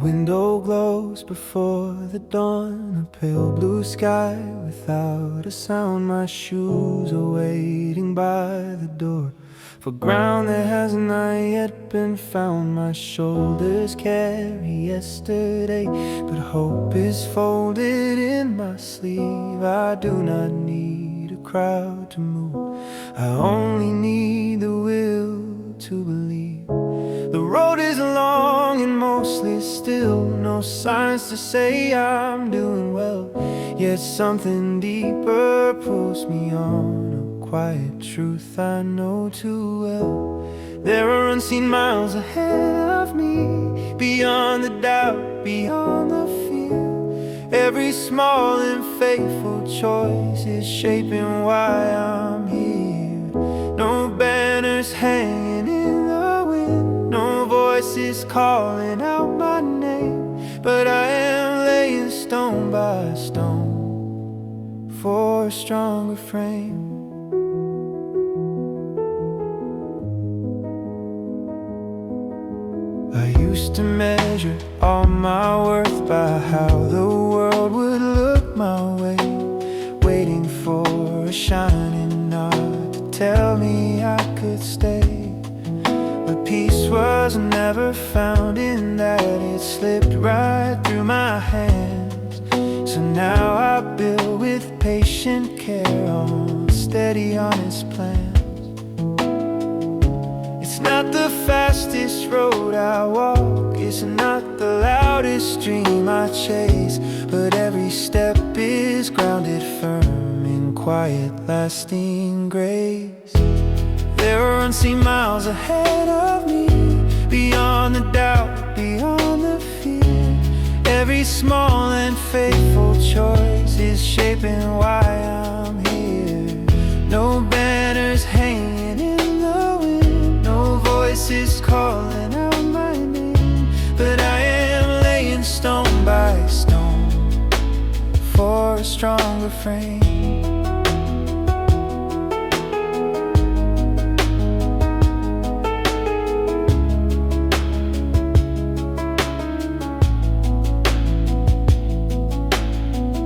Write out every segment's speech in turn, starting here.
window glows before the dawn, a pale blue sky without a sound. My shoes are waiting by the door for ground that has not yet been found. My shoulders carry yesterday, but hope is folded in my sleeve. I do not need a crowd to move, I only need the will to believe. The road is long and mostly still, no signs to say I'm doing well, yet something deeper pulls me on, a quiet truth I know too well. There are unseen miles ahead of me, beyond the doubt, beyond the fear. Every small and faithful choice is shaping why I'm here. No banners hanging in the wind, no voices calling out my name, but I am laying stone by stone for a stronger frame. I used to measure all my worth by how the world would look my way, waiting for a shining nod to tell me I could stay. But peace was never found in that, it slipped right through my hands. So now I build with patient care on steady, honest plans. It's not the fastest road I walk, it's not the loudest dream I chase, but every step is grounded firm in quiet, lasting grace. There are unseen miles ahead of me, beyond the doubt, beyond the fear. Every small and faithful choice is shaping why I'm here. No banners hanging in the wind, no voices calling out my name, but I am laying stone by stone for a stronger frame.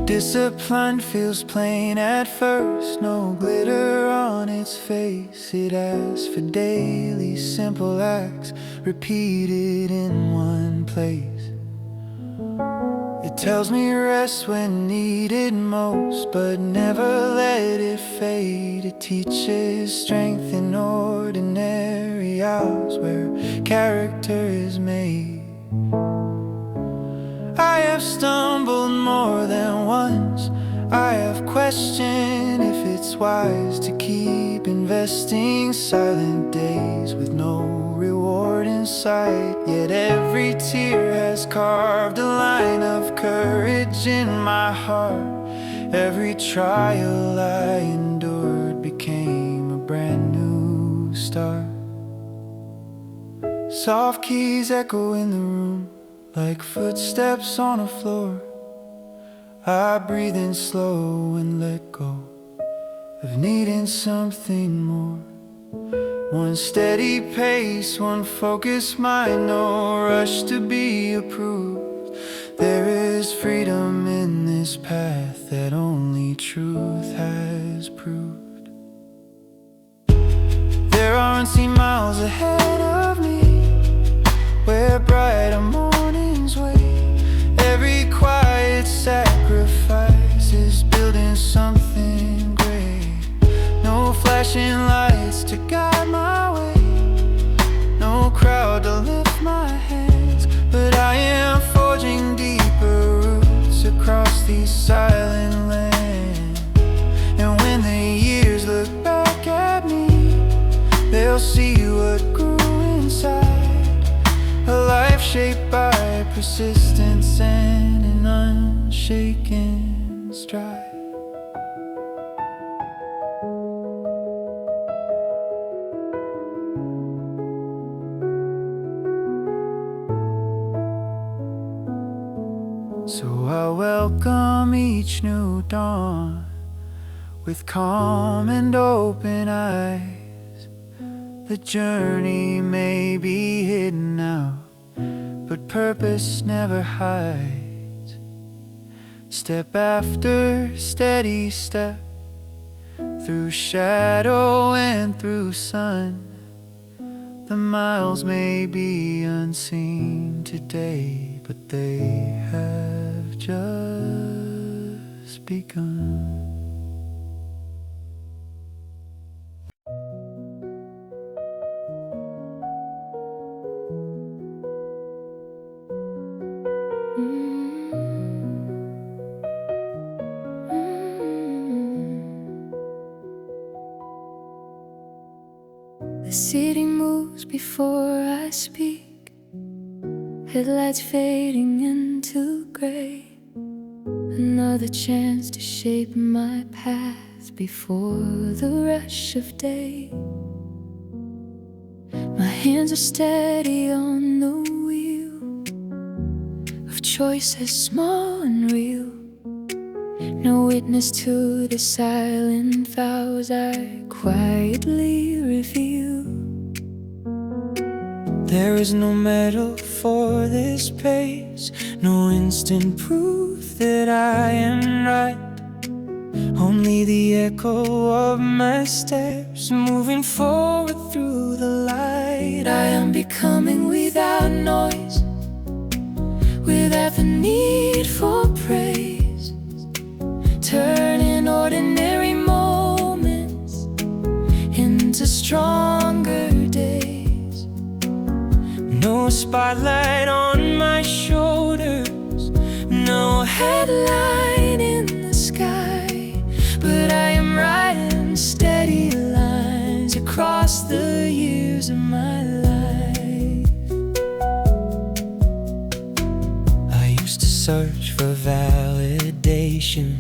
Discipline feels plain at first, no glitter on its face. It asks for daily simple acts repeated in one place. It tells me rest when needed most, but never let it fade. It teaches strength in ordinary hours where character is made. I have stumbled more than once, I have questioned if it's wise to keep investing silent days with no reward in sight. Yet every tear has carved a line of courage in my heart. Every trial I endured became a brand new start. Soft keys echo in the room like footsteps on a floor. I breathe in slow and let go of needing something more. One steady pace, one focused mind, no rush to be approved. There is freedom in this path that only truth has proved. There are unseen miles ahead of me, where brighter mornings wait. Every quiet sacrifice is building something great. No flashing lights to guide my way, no crowd to lift my hands, but I am forging deeper roots across these silent lands. And when the years look back at me, they'll see what grew inside, a life shaped by persistence and an unshaken stride. So I welcome each new dawn with calm and open eyes. The journey may be hidden now, but purpose never hides. Step after steady step, through shadow and through sun. The miles may be unseen today, but they have just begun. The city moves before I speak, headlights fading into gray. Another chance to shape my path before the rush of day. My hands are steady on the wheel of choices small and real. No witness to the silent vows I quietly reveal. There is no medal for this pace, no instant proof that I am right. Only the echo of my steps moving forward through the light. I am becoming without noise, without the need for praise, turning ordinary moments into stronger days. No spotlight on my shoulders, no Headline in the sky, but I am writing steady lines across the years of my life. I used to search for validation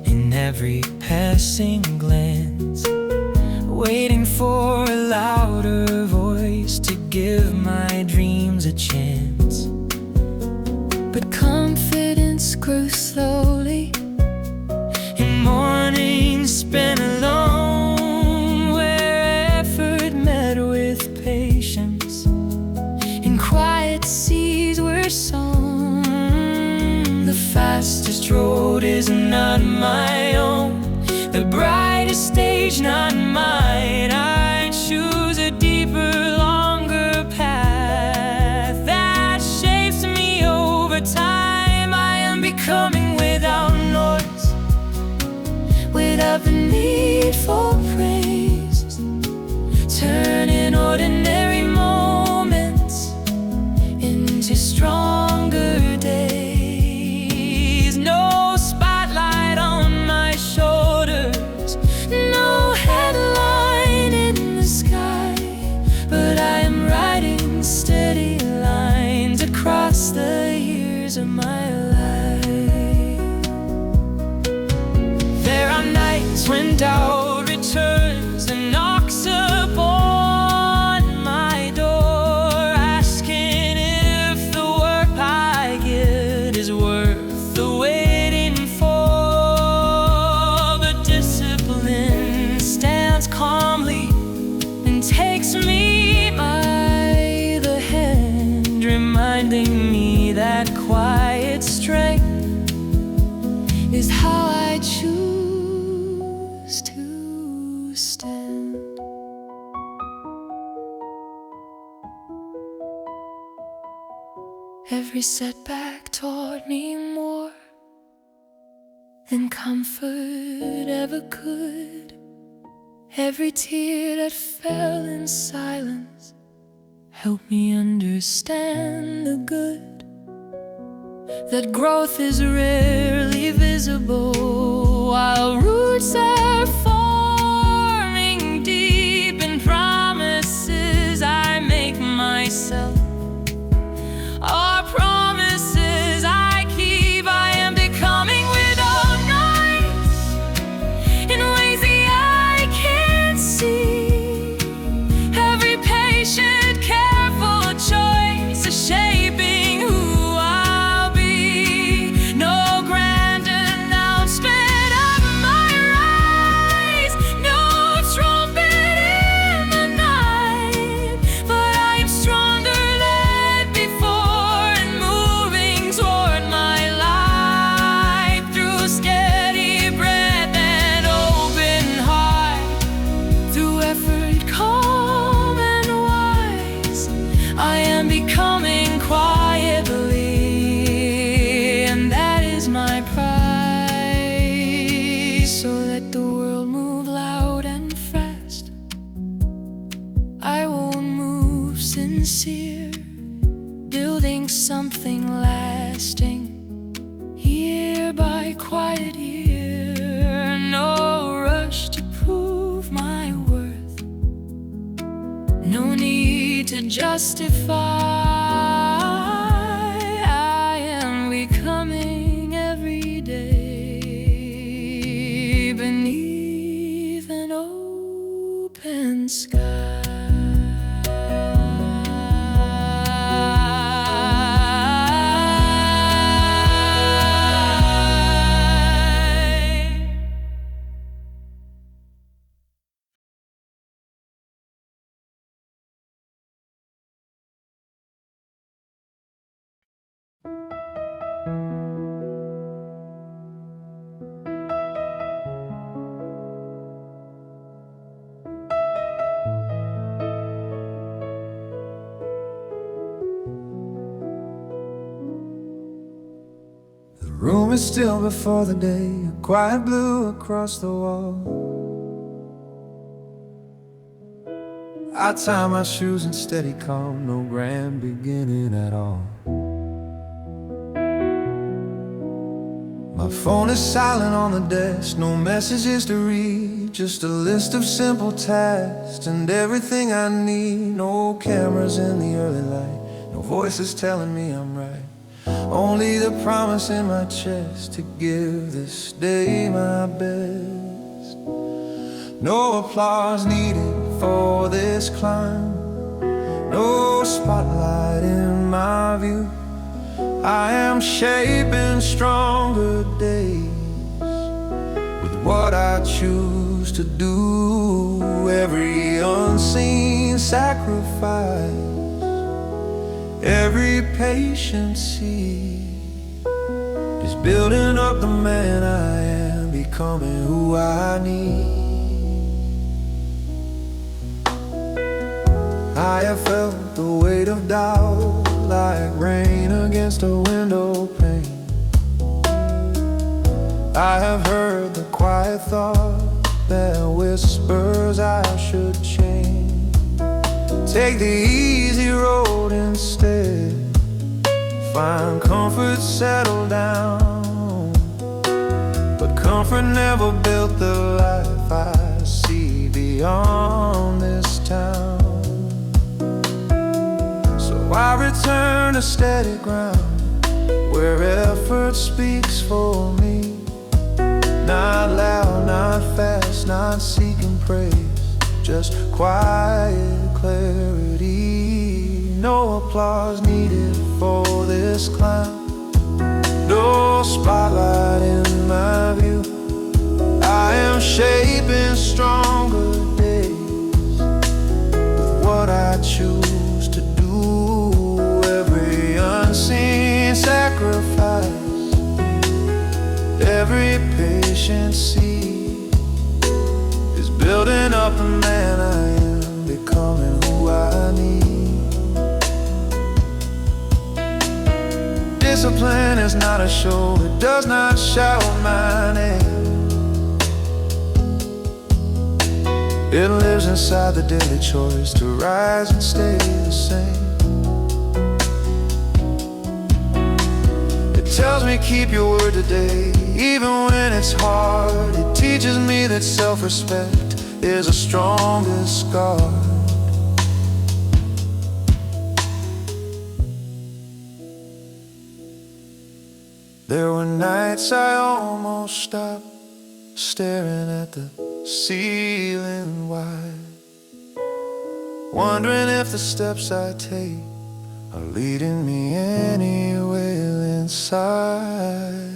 in every passing glance, waiting for a louder voice to give my dreams a chance. But confidence grew slowly In mornings spent alone, where effort met with patience, and quiet seeds were sown. the fastest road is not my own, the brightest stage not mine. I choose a deeper, longer path that shapes me over time. I am becoming without noise, without the need for praise, turning ordinary moments into stronger days. no spotlight on my shoulders, No headline in the sky, but I am writing steady lines across the years of my life. there are nights when doubt returns and knocks upon my door, asking if the work I get is worth the waiting for. But discipline stands calmly and takes me by the hand, reminding me that quiet strength Is how I choose to stand. Every setback taught me more than comfort ever could. Every tear that fell in silence helped me understand the good, that growth is rarely visible while roots are forming deep in promises I make myself, are promises I keep. I am becoming without noise in ways the eye can't see. Every patient, careful choice is shaping who I'll be. No grand announcement of my justify. I am becoming every day beneath an open sky. The room is still before the day, a quiet blue across the wall. I tie my shoes in steady calm, no grand beginning at all. My phone is silent on the desk, no messages to read, just a list of simple tasks and everything I need. No cameras in the early light, no voices telling me I'm right, only the promise in my chest to give this day my best. No applause needed for this climb, no spotlight in my view. I am shaping stronger days with what I choose to do. Every unseen sacrifice, every patient seed is building up the man I am, becoming who I need. I have felt the weight of doubt like rain against a window pane. I have heard the quiet thought that whispers I should change, take the easy road instead, find comfort, settle down. But comfort never built the life I see beyond this town. I return to steady ground, where effort speaks for me. Not loud, not fast, not seeking praise, just quiet clarity. No applause needed for this climb, no spotlight in my view. I am shaping stronger days with what I choose to do. Every unseen sacrifice, every patient seed is building up the man I am, becoming who I need. Discipline is not a show, it does not shout my name. It lives inside the daily choice to rise and stay the same. Tells me keep your word today, even when it's hard. It teaches me that self-respect is the strongest guard. There were nights I almost stopped staring at the ceiling wide, wondering if the steps I take are leading me anywhere inside.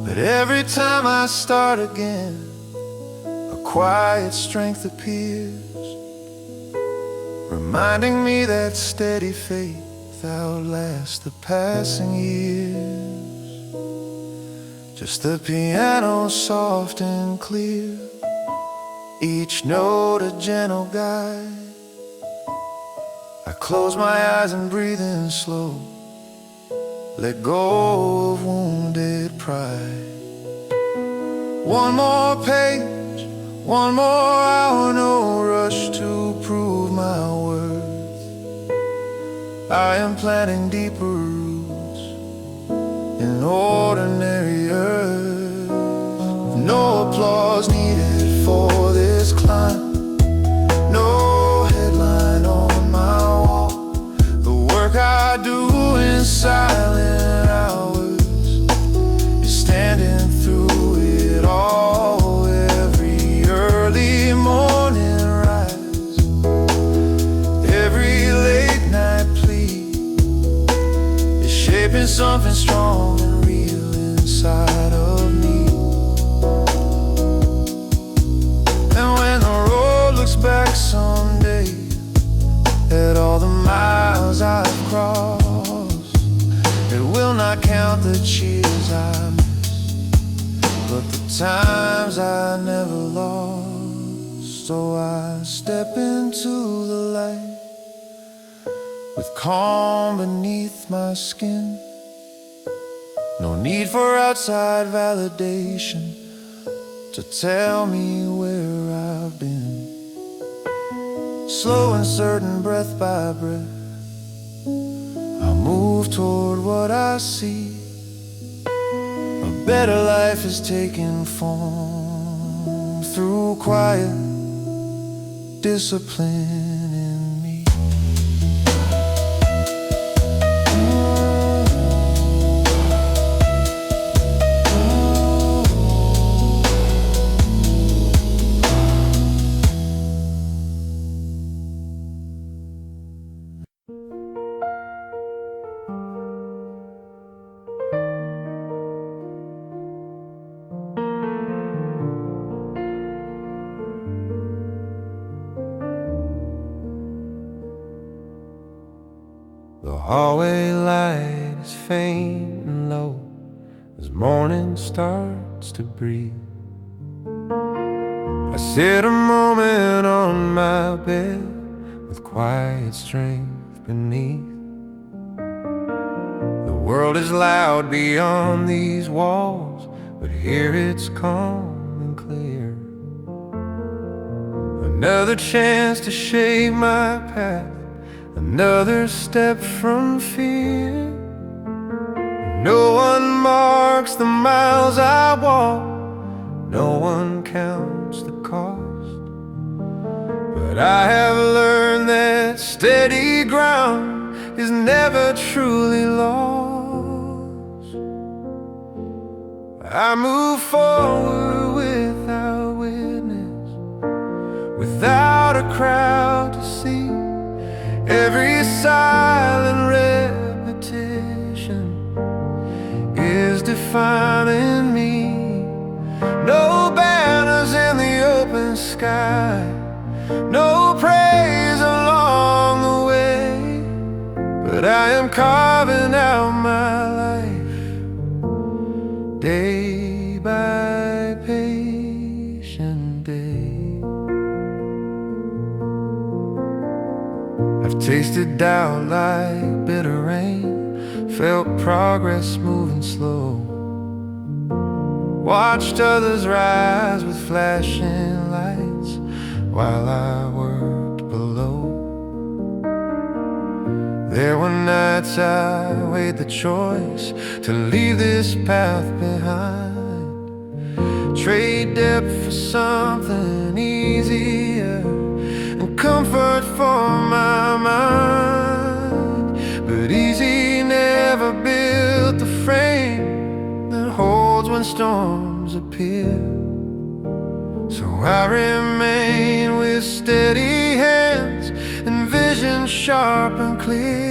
But every time I start again, a quiet strength appears, reminding me that steady faith outlasts the passing years. Just the piano soft and clear, each note a gentle guide. I close my eyes and breathe in slow, let go of wounded pride. One more page, one more hour, no rush to prove my worth. I am planting deeper roots in ordinary earth. No applause needed for this climb, no headline on my silent hours is standing through it all. Every early morning rise, every late night plea is shaping something strong and real inside of me. And when the road looks back someday at all the miles I've crossed, it will not count the cheers I missed, but the times I never lost. So I step into the light with calm beneath my skin. No need for outside validation to tell me where I've been. Slow and certain, breath by breath, I move toward what I see. A better life is taking form through quiet discipline in me. The hallway light is faint and low as morning starts to breathe. I sit a moment on my bed with quiet strength beneath. The world is loud beyond these walls, but here it's calm and clear. Another chance to shape my path, another step from fear. No one marks the miles I walk, no one counts the cost, but I have learned that steady ground is never truly lost. I move forward without witness, without a crowd to see. Every silent repetition is defining me. No banners in the open sky, no praise along the way, but I am carving out my life day by patient day. I've tasted doubt like bitter rain, felt progress moving slow, watched others rise with flashing lights while I worked below. There were nights I weighed the choice to leave this path behind, trade depth for something easier and comfort for my mind. But easy never built the frame that holds when storms appear. So I remain with steady hands and vision sharp and clear.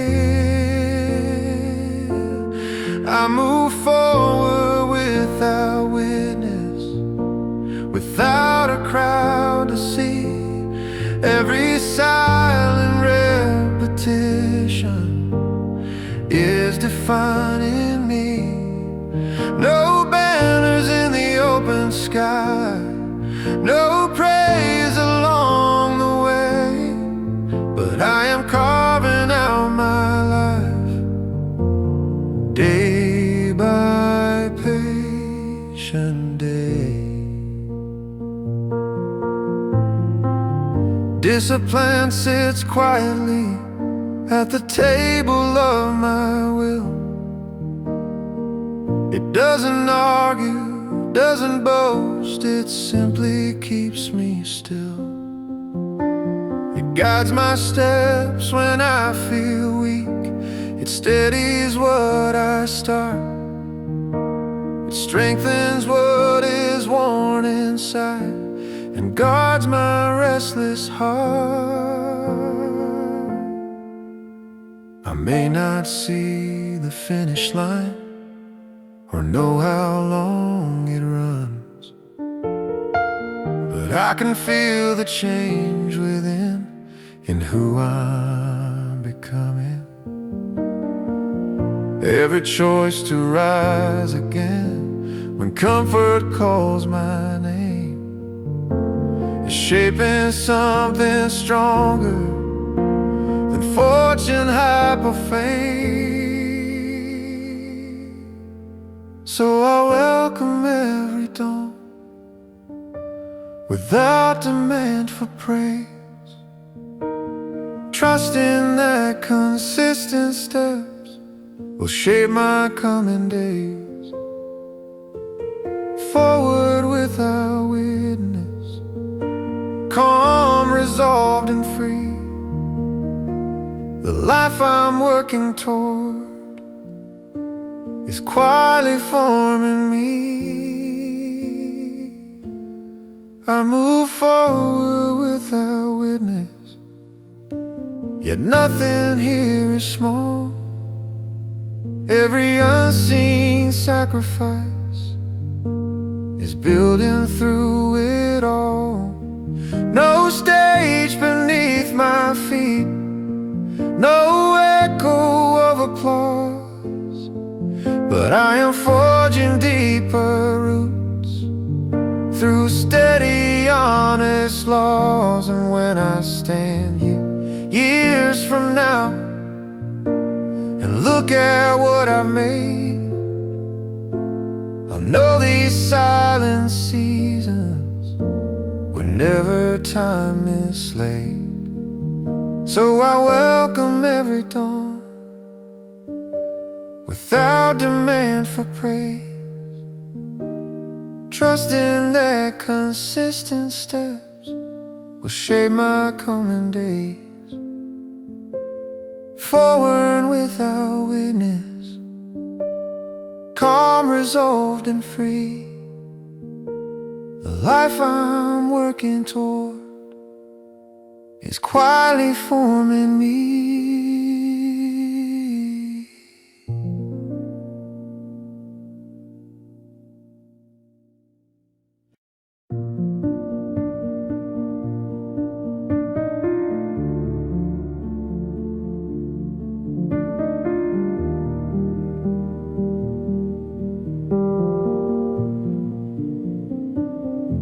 I move forward without witness, without a crowd to see. Every silent repetition is defining me. No banners in the open sky, no praise along the way, but I am carving out my life day by patient day. Discipline sits quietly at the table of my will. It doesn't argue, doesn't boast, it simply keeps me still. It guides my steps when I feel weak, It steadies what I start. It strengthens what is worn inside and guards my restless heart. I may not see the finish line or know how long it runs, but I can feel the change within in who I'm becoming. Every choice to rise again when comfort calls my name is shaping something stronger than fortune, hype, or fame. So I welcome every dawn without demand for praise, trusting that consistent steps will shape my coming days. Forward without witness, calm, resolved and free. The life I'm working toward is quietly forming me. I move forward without witness, yet nothing here is small. Every unseen sacrifice is building through it all. No stage beneath my feet, no echo of applause, but I am forging deeper roots through steady, honest laws. And when I stand here years from now and look at what I've made, I'll know these silent seasons were never time mislaid. So I welcome every dawn without demand for praise, trusting that consistent steps will shape my coming days. Forward without witness, calm, resolved and free. The life I'm working toward is quietly forming me.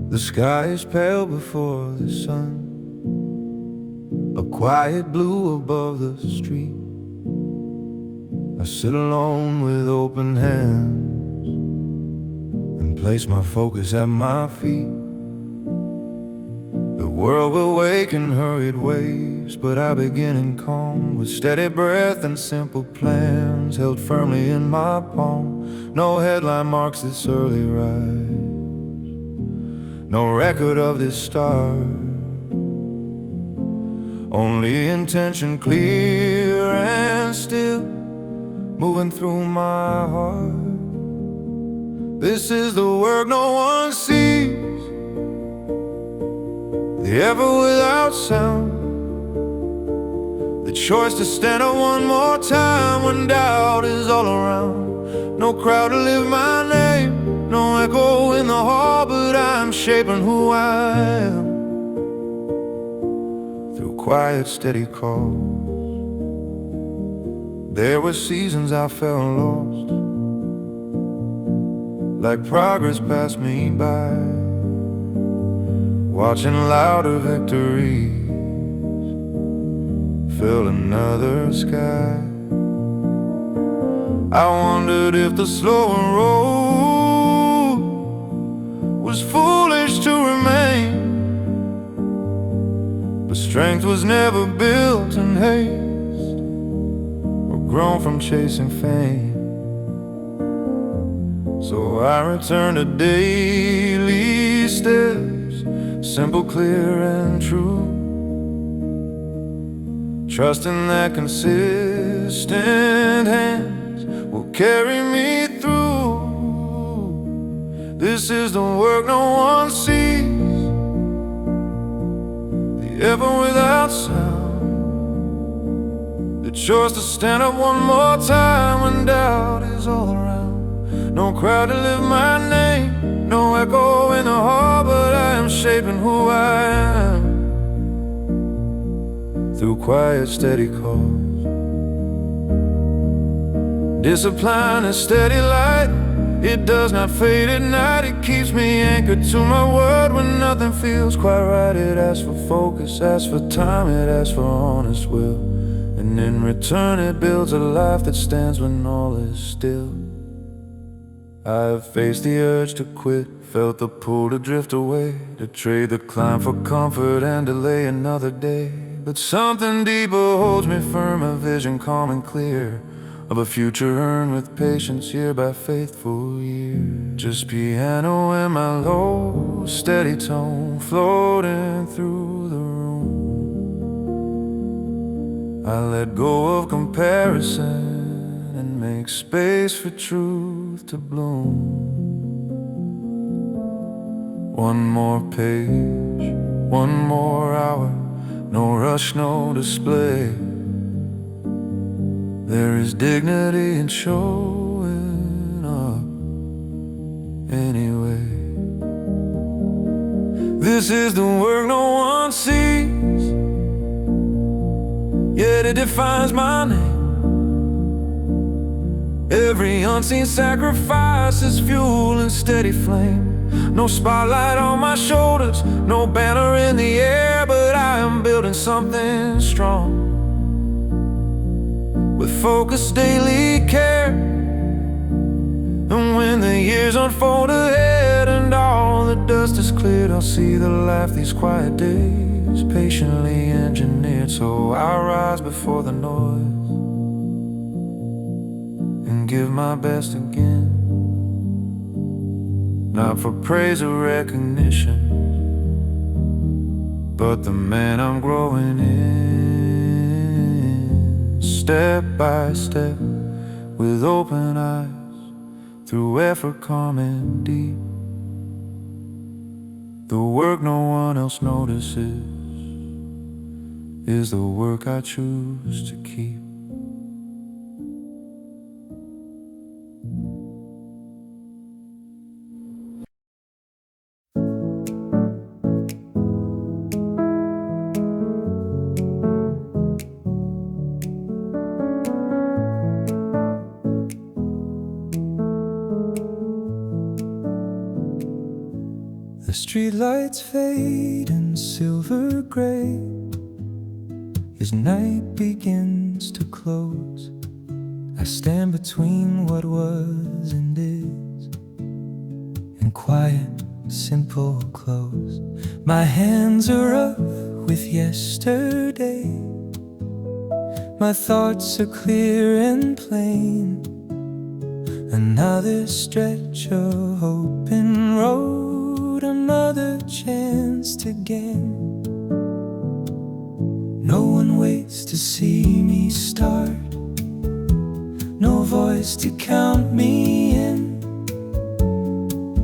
The sky is pale before the sun, a quiet blue above the street. I sit alone with open hands and place my focus at my feet. The world will wake in hurried waves, but I begin in calm with steady breath and simple plans held firmly in my palm. No headline marks this early rise, no record of this start, only intention clear and still moving through my heart. This is the work no one sees, the ever without sound, the choice to stand up one more time when doubt is all around. No crowd to lift my name, no echo in the hall, but I'm shaping who I am through quiet, steady calls. There were seasons I felt lost, like progress passed me by, watching louder victories fill another sky. I wondered if the slower road was foolish to remain, but strength was never built in haste or grown from chasing fame. So I return to daily steps, simple, clear and true, trusting that consistency distant hands will carry me through. This is the work no one sees, the ever without sound, the choice to stand up one more time when doubt is all around. No crowd to lift my name, no echo in the hall, but I am shaping who I am through quiet, steady calls. Discipline is steady light, it does not fade at night. It keeps me anchored to my word when nothing feels quite right. It asks for focus, asks for time, it asks for honest will, and in return it builds a life that stands when all is still. I have faced the urge to quit, felt the pull to drift away, to trade the climb for comfort and delay another day. But something deeper holds me firm, a vision calm and clear, of a future earned with patience year by faithful year. Just piano and my low, steady tone floating through the room. I let go of comparison and make space for truth to bloom. One more page, one more hour, no rush, no display. There is dignity in showing up anyway. This is the work no one sees, yet it defines my name. Every unseen sacrifice is fuel and steady flame. No spotlight on my shoulders, no banner in the air, but I am building something strong with focused daily care. And when the years unfold ahead and all the dust is cleared, I'll see the life these quiet days patiently engineered. So I rise before the noise and give my best again, not for praise or recognition, but the man I'm growing in, step by step, with open eyes, through effort calm and deep. The work no one else notices is the work I choose to keep. The streetlights fade in silver gray as night begins to close. I stand between what was and is, in quiet, simple clothes. My hands are rough with yesterday, my thoughts are clear and plain. Another stretch of open road, another chance to gain. No one waits to see me start, no voice to count me in,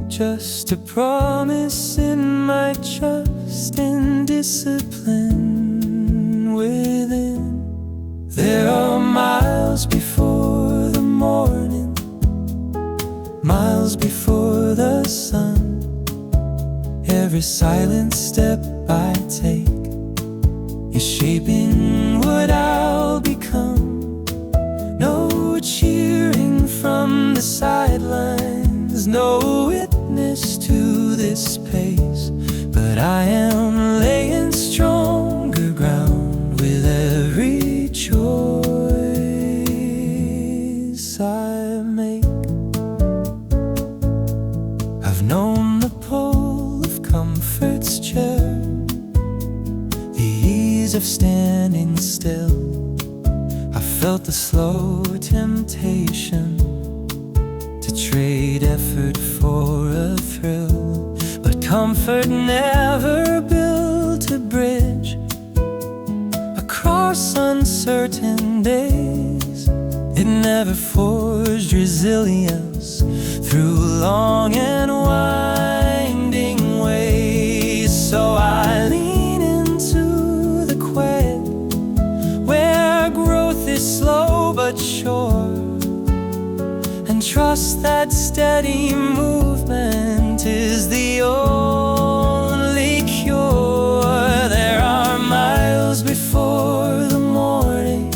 just a promise in my trust and discipline within. There are miles before the morning, miles before the sun. Every silent step I take is shaping what I'll become. No cheering from the sidelines, no witness to this pace, but I am laying stronger ground with every choice I make. I've known the pull of comfort's chair, the ease of standing still. I felt the slow temptation to trade effort for a thrill, but comfort never built a bridge across uncertain days. It never forged resilience through long and winding ways. So I lean into the quiet, where growth is slow but sure, and trust that steady movement is the only cure. There are miles before the morning,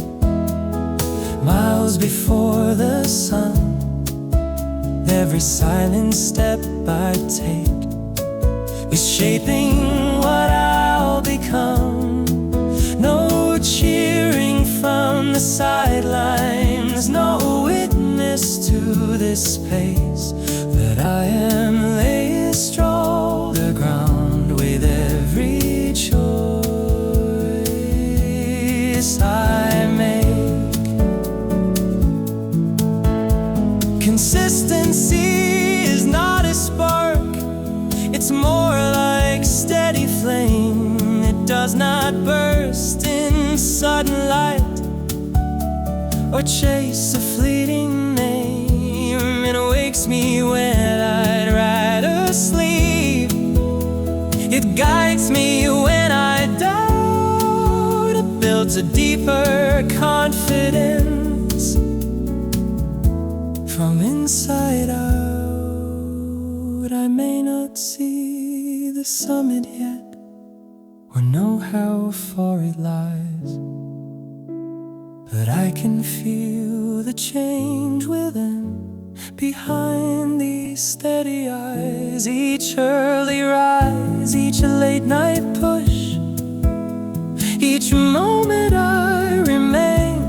miles before the sun. Every silent step I take is shaping what I'll become. No cheering from the sidelines, no witness to this pace that I am laying stronger ground with every choice I make. Consistency is not a spark, it's more like steady flame. It does not burst in sudden light or chase a fleeting name. It wakes me when I'd rather sleep. It guides me when I doubt. It builds a deeper confidence from inside out. I may not see the summit yet, or know how far it lies, but I can feel the change within, behind these steady eyes. Each early rise, each late night push, each moment I remain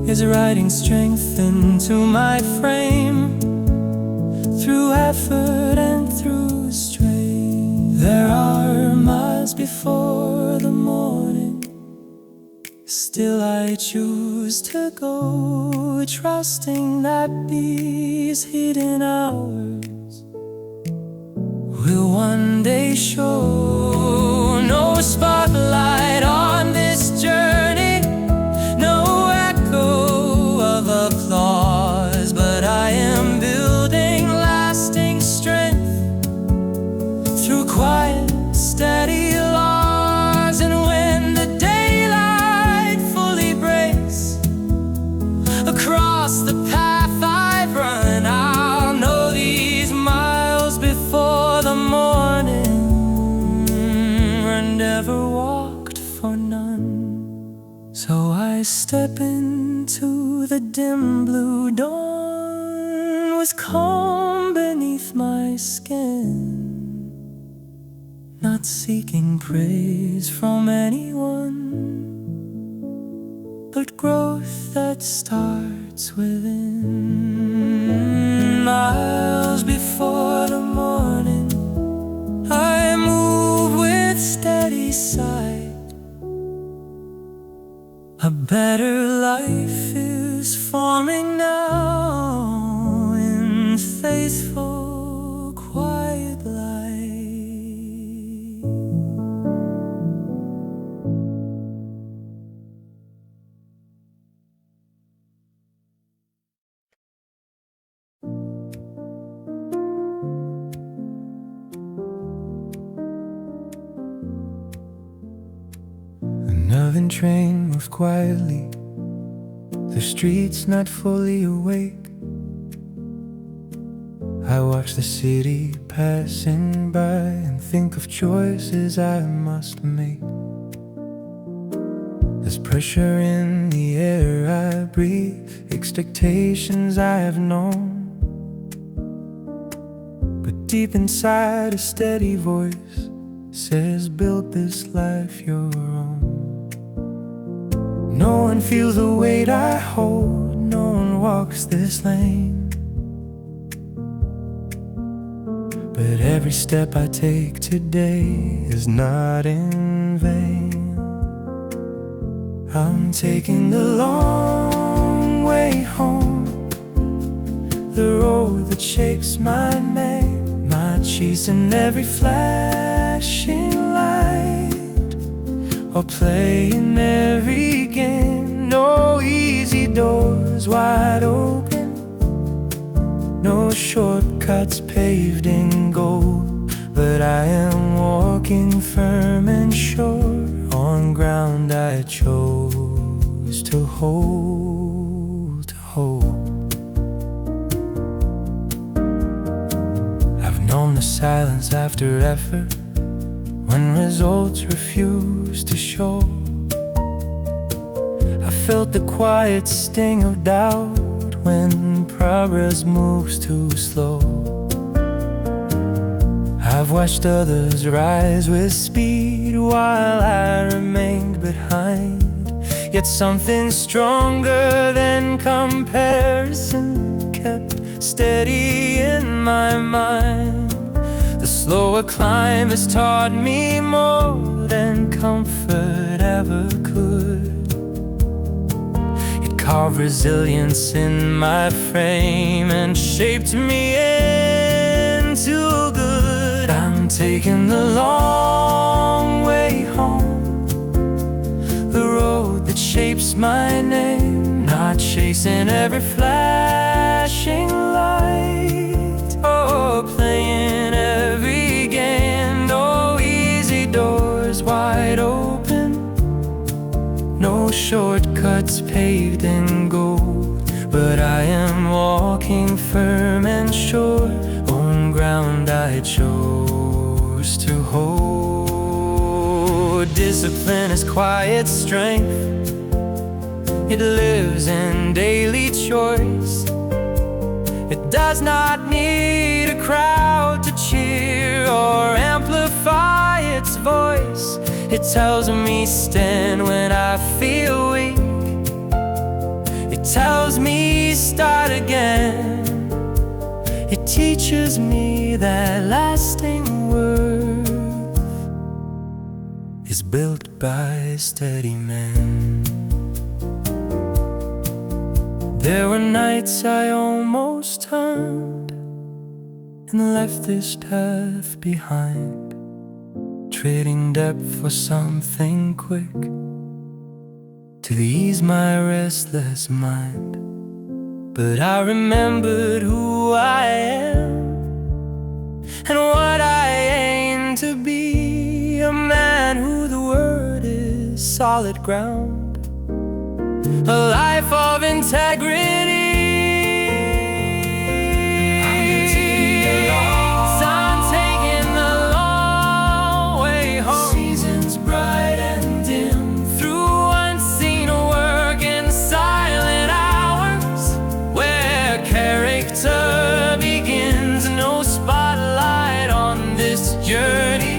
is writing strength into my frame, through effort and through strain. There are miles before the morning, still I choose to go, trusting that these hidden hours will one day show. No spotlight on this journey, no echo of applause, but I am building lasting strength through quiet, steady laws. And when the daylight fully breaks across the path I've run, I'll know these miles before the morning were never walked for none. So I step into the dim blue dawn with calm beneath my skin, not seeking praise from anyone, but growth that starts within. Miles before the morning, I move with steady sight. A better life is forming now in faithful, quiet light. Another train moved quietly, the streets not fully awake. I watch the city passing by and think of choices I must make. There's pressure in the air I breathe, expectations I have known, but deep inside a steady voice says, build this life your own. No one feels the weight I hold, no one walks this lane, but every step I take today is not in vain. I'm taking the long way home, the road that shapes my name, not chasing every flashing light or playing every game. No, oh easy doors wide open. No shortcuts paved in gold, but I am walking firm and sure on ground I chose to hold, to hold. I've known the silence after effort, when results refuse to show. I felt the quiet sting of doubt when progress moves too slow. I've watched others rise with speed while I remained behind. Yet something stronger than comparison kept steady in my mind. The slower climb has taught me more than comfort ever could. It carved resilience in my frame and shaped me into good. I'm taking the long way home, the road that shapes my name, not chasing every flashing light, or playing every game. No easy doors wide open, no shortcuts paved in gold, but I am walking firm and sure on ground I chose to hold. Discipline is quiet strength, it lives in daily choice. It does not need a crowd to cheer or amplify its voice. It tells me stand when I feel weak. It tells me start again. It teaches me that lasting worth is built by steady men. There were nights I almost turned and left this turf behind, trading depth for something quick to ease my restless mind. But I remembered who I am and what I aim to be, a man who the word is solid ground, a life of integrity. Journey,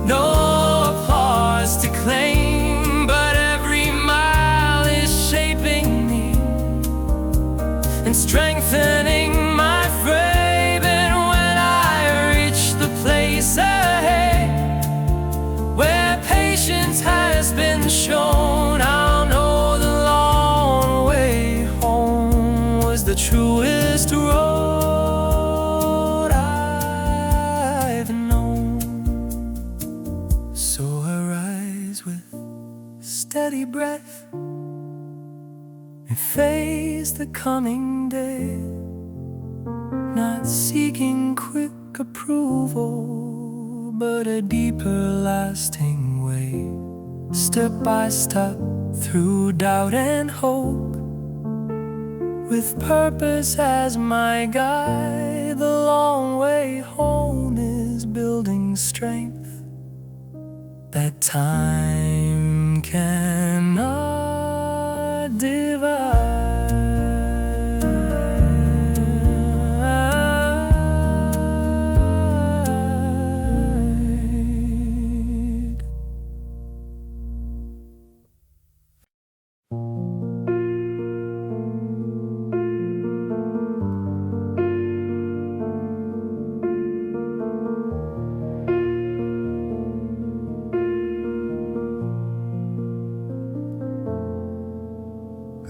no applause to claim, but every mile is shaping me and strengthening my frame. And when I reach the place ahead where patience has been shown, I'll know the long way home was the truest road. Steady breath and face the coming day, not seeking quick approval, but a deeper lasting way. Step by step through doubt and hope, with purpose as my guide. The long way home is building strength that time cannot divide.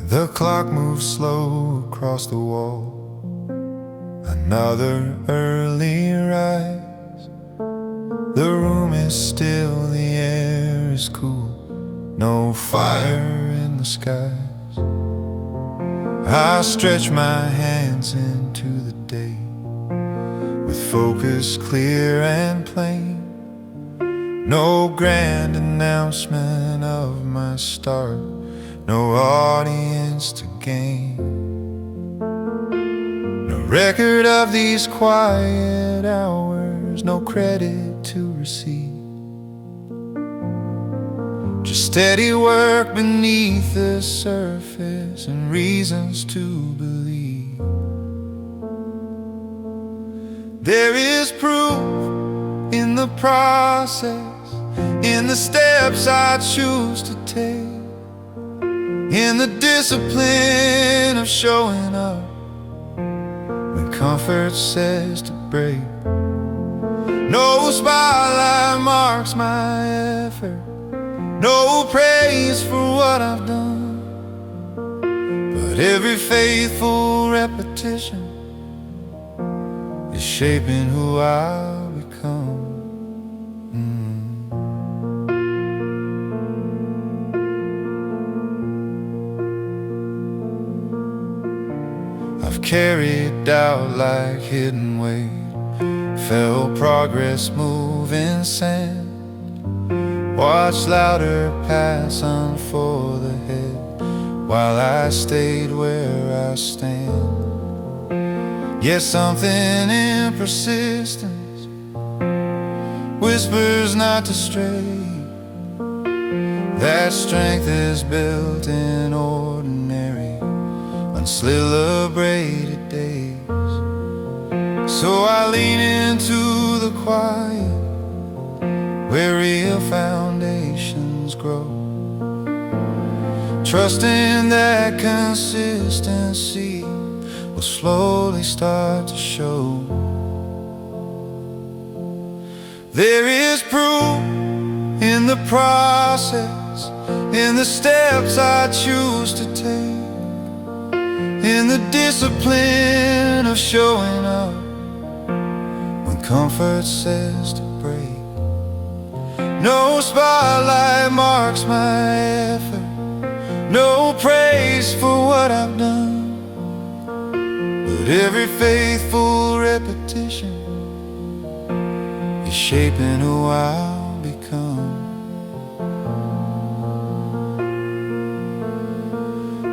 The clock moves slow across the wall, another early rise. The room is still, the air is cool, no fire in the skies. I stretch my hands into the day with focus clear and plain. No grand announcement of my start, no audience to gain, no record of these quiet hours, no credit to receive. Just steady work beneath the surface and reasons to believe. There is proof in the process, in the steps I choose to take, in the discipline of showing up when comfort says to break. No spotlight marks my effort, no praise for what I've done, but every faithful repetition is shaping who I'll become. I've carried doubt like hidden weight, felt progress move in sand, watched louder paths unfold ahead while I stayed where I stand. Yet something in persistence whispers not to stray. That strength is built in ordinary, uncelebrated days. So I lean into the quiet where real foundations grow, trusting that consistency will slowly start to show. There is proof in the process, in the steps I choose to take, in the discipline of showing up when comfort says to break. No spotlight marks my effort, no praise for what I've done, but every faithful repetition is shaping who I'll become.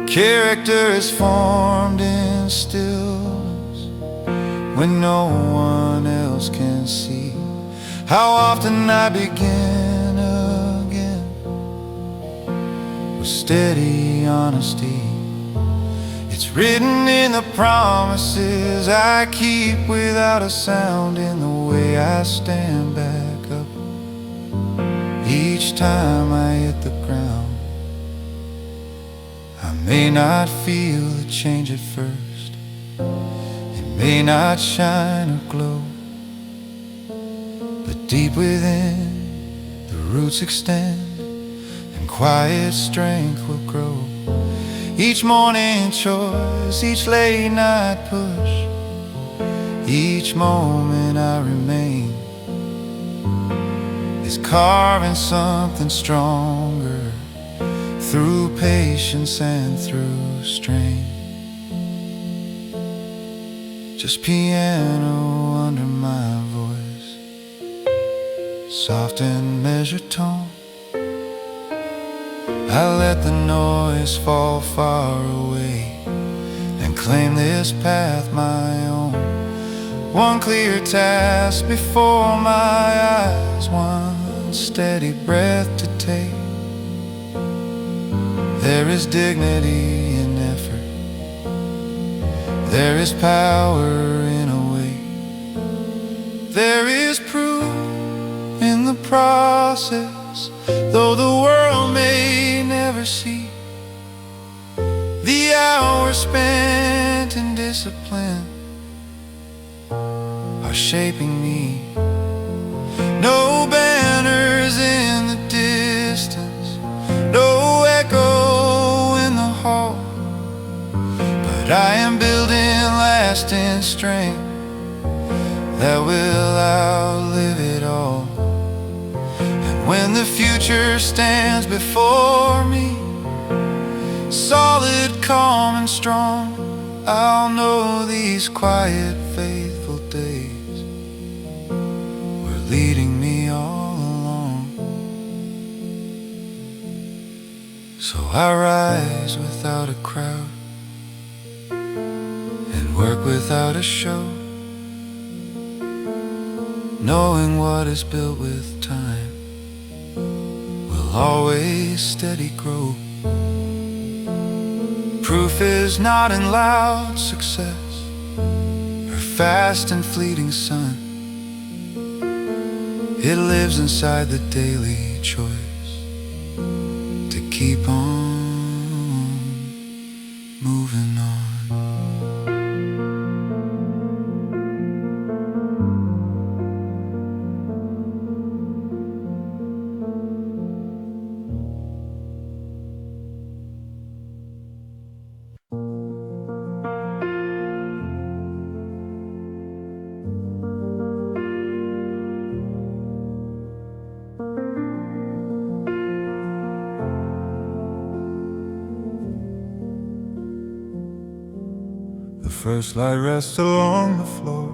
Character is formed in stillness when no one else can see. How often I begin again with steady honesty. It's written in the promises I keep without a sound, in the way I stand back up each time I hit the ground. I may not feel the change at first, it may not shine or glow, but deep within the roots extend and quiet strength will grow. Each morning choice, each late night push, each moment I remain is carving something stronger through patience and through strain. Just piano under my voice, soft and measured tone. I let the noise fall far away and claim this path my own. One clear task before my eyes, one steady breath to take. There is dignity in effort, there is power in a wait. There is proof in the process, though the world may never see. The hours spent in discipline are shaping me. No banners in the distance, no echo in the hall, but I am building lasting strength that will outlive it all. And when when the future stands before me, solid, calm and strong, I'll know these quiet, faithful days were leading me all along. So I rise without a crowd and work without a show, knowing what is built with time will always steady grow. Proof is not in loud success or fast and fleeting sun. It lives inside the daily choice to keep on moving on. The first light rests along the floor,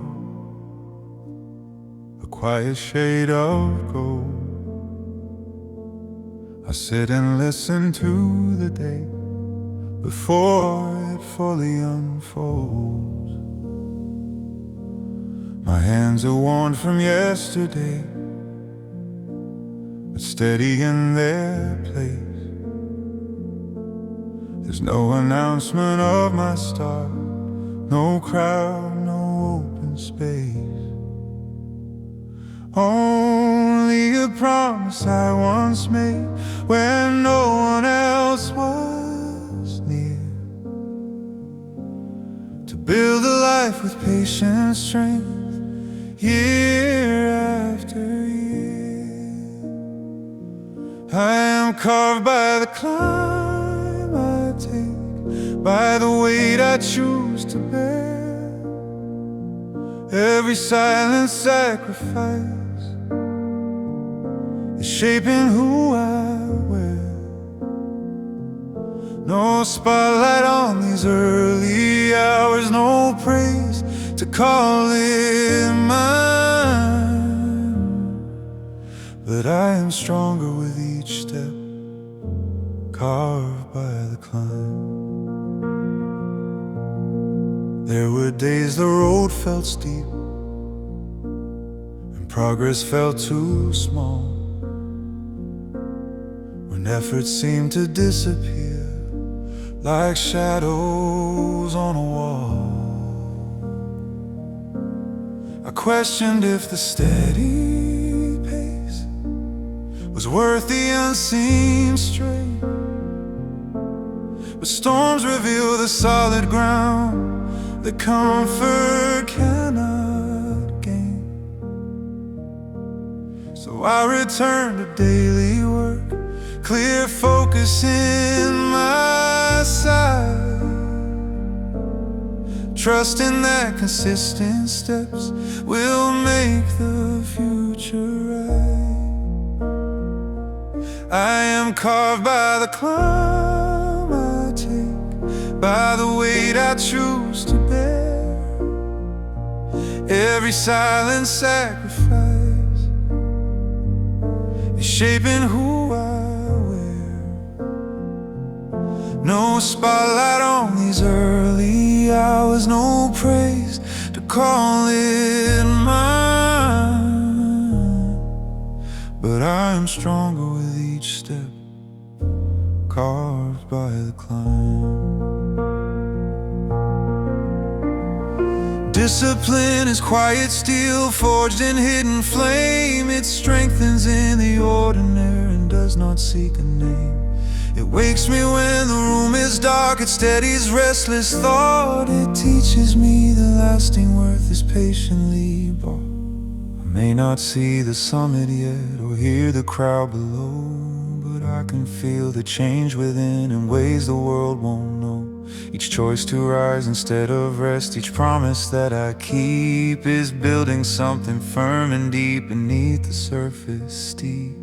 a quiet shade of gold. I sit and listen to the day before it fully unfolds. My hands are worn from yesterday, but steady in their place. There's no announcement of my start, no crowd, no open space. Only a promise I once made when no one else was near, to build a life with patient strength, year after year. I am carved by the climb I take, by the weight I choose to bear. Every silent sacrifice is shaping who I wear. No spotlight on these early hours, no praise to call it mine. But I am stronger with each step, carved by the climb. There were days the road felt steep and progress felt too small, when effort seemed to disappear like shadows on a wall. I questioned if the steady pace was worth the unseen strain, but storms reveal the solid ground that comfort cannot gain. So I return to daily work, clear focus in my sight, trusting that consistent steps will make the future right. I am carved by the climb I take, by the weight I choose to bear. Every silent sacrifice is shaping who I wear. No spotlight on these early hours, no praise to call it mine. But I am stronger with each step, carved by the climb. Discipline is quiet steel, forged in hidden flame. It strengthens in the ordinary and does not seek a name. It wakes me when the room is dark, it steadies restless thought. It teaches me the lasting worth is patiently bought. I may not see the summit yet or hear the crowd below, but I can feel the change within in ways the world won't know. Each choice to rise instead of rest, each promise that I keep is building something firm and deep beneath the surface steep.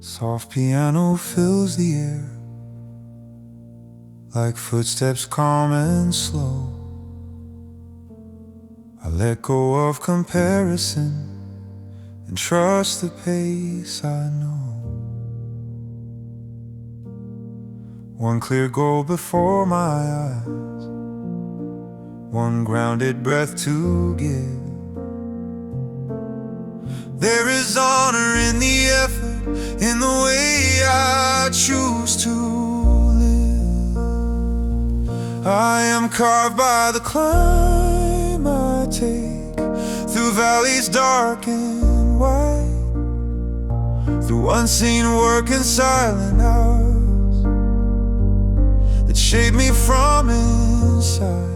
Soft piano fills the air, like footsteps calm and slow. I let go of comparison and trust the pace I know. One clear goal before my eyes, one grounded breath to give. There is honor in the effort, in the way I choose to live. I am carved by the climb I take, through valleys dark and wide, through unseen work and silent hours that shape me from inside.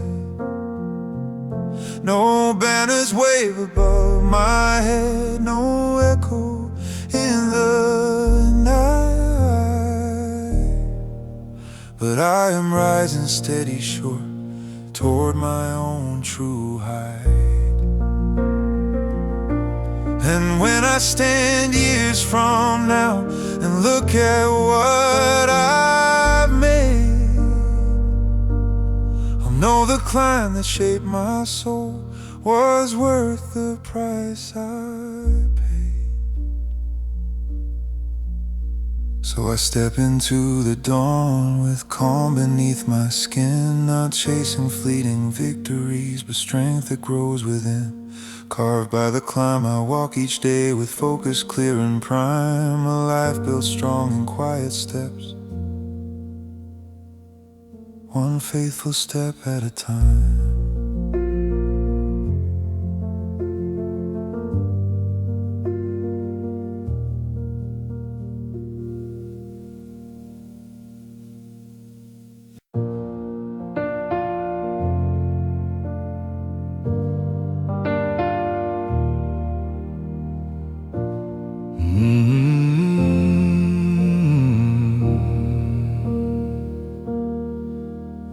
No banners wave above my head, no echo in the night. But I am rising steady, sure, toward my own true height. And when I stand years from now and look at what I've made, know the climb that shaped my soul was worth the price I paid. So I step into the dawn with calm beneath my skin, not chasing fleeting victories, but strength that grows within. Carved by the climb I walk each day with focus clear and prime, a life built strong in quiet steps, one faithful step at a time.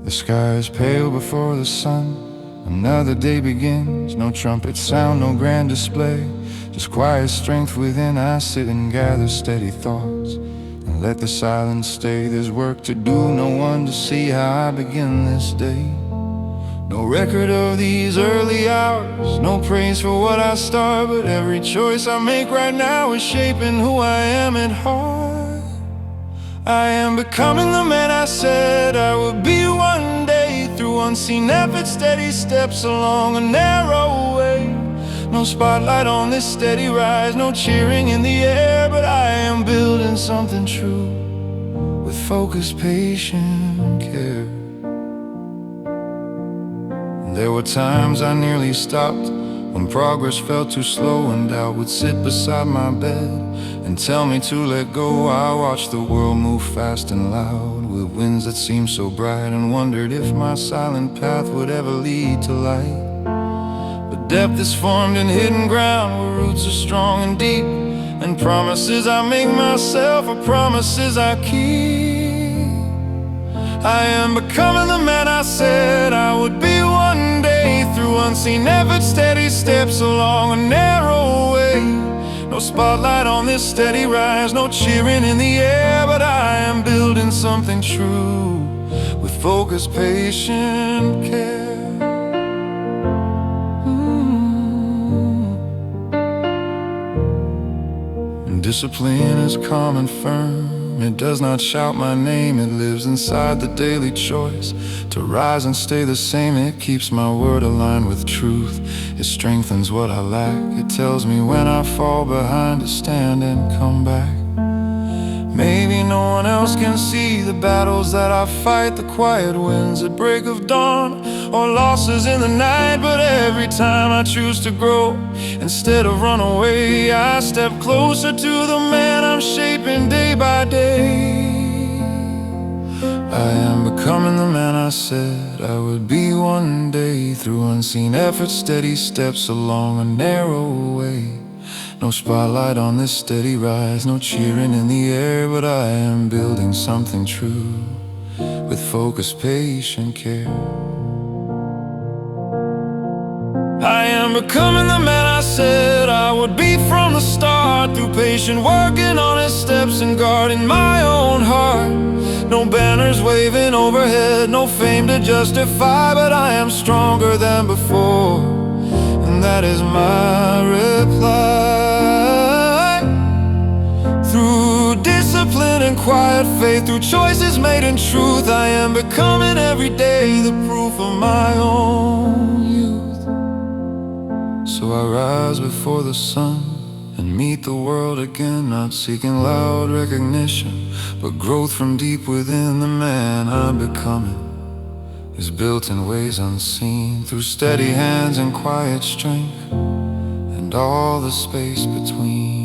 The sky is pale before the sun, another day begins. No trumpet sound, no grand display, just quiet strength within. I sit and gather steady thoughts and let the silence stay. There's work to do, no one to see how I begin this day. No record of these early hours, no praise for what I start, but every choice I make right now is shaping who I am at heart. I am becoming the man I said I would be one day, through unseen effort, steady steps along a narrow way. No spotlight on this steady rise, no cheering in the air, but I am building something true with focus, patient care. There were times I nearly stopped, when progress felt too slow and doubt would sit beside my bed and tell me to let go. I watched the world move fast and loud, with winds that seemed so bright, and wondered if my silent path would ever lead to light. But depth is formed in hidden ground, where roots are strong and deep, and promises I make myself are promises I keep. I am becoming the man I said I would be one day, through unseen effort, steady steps along a narrow way. No spotlight on this steady rise, no cheering in the air, but I am building something true with focus, patient care. And discipline is calm and firm. It does not shout my name, it lives inside the daily choice to rise and stay the same. It keeps my word aligned with truth, it strengthens what I lack. It tells me when I fall behind to stand and come back. Maybe no one else can see the battles that I fight, the quiet wins at break of dawn, or losses in the night. But every time I choose to grow, instead of run away, I step closer to the man I'm shaping day by day. I am becoming the man I said I would be one day, through unseen effort, steady steps along a narrow way. No spotlight on this steady rise, no cheering in the air, but I am building something true with focus, patient care. I am becoming the man I said I would be from the start, through patient working on his steps and guarding my own heart. No banners waving overhead, no fame to justify, but I am stronger than before, and that is my reply. Through discipline and quiet faith, through choices made in truth, I am becoming every day the proof of my own youth. So I rise before the sun and meet the world again, not seeking loud recognition, but growth from deep within. The man I'm becoming is built in ways unseen, through steady hands and quiet strength, and all the space between.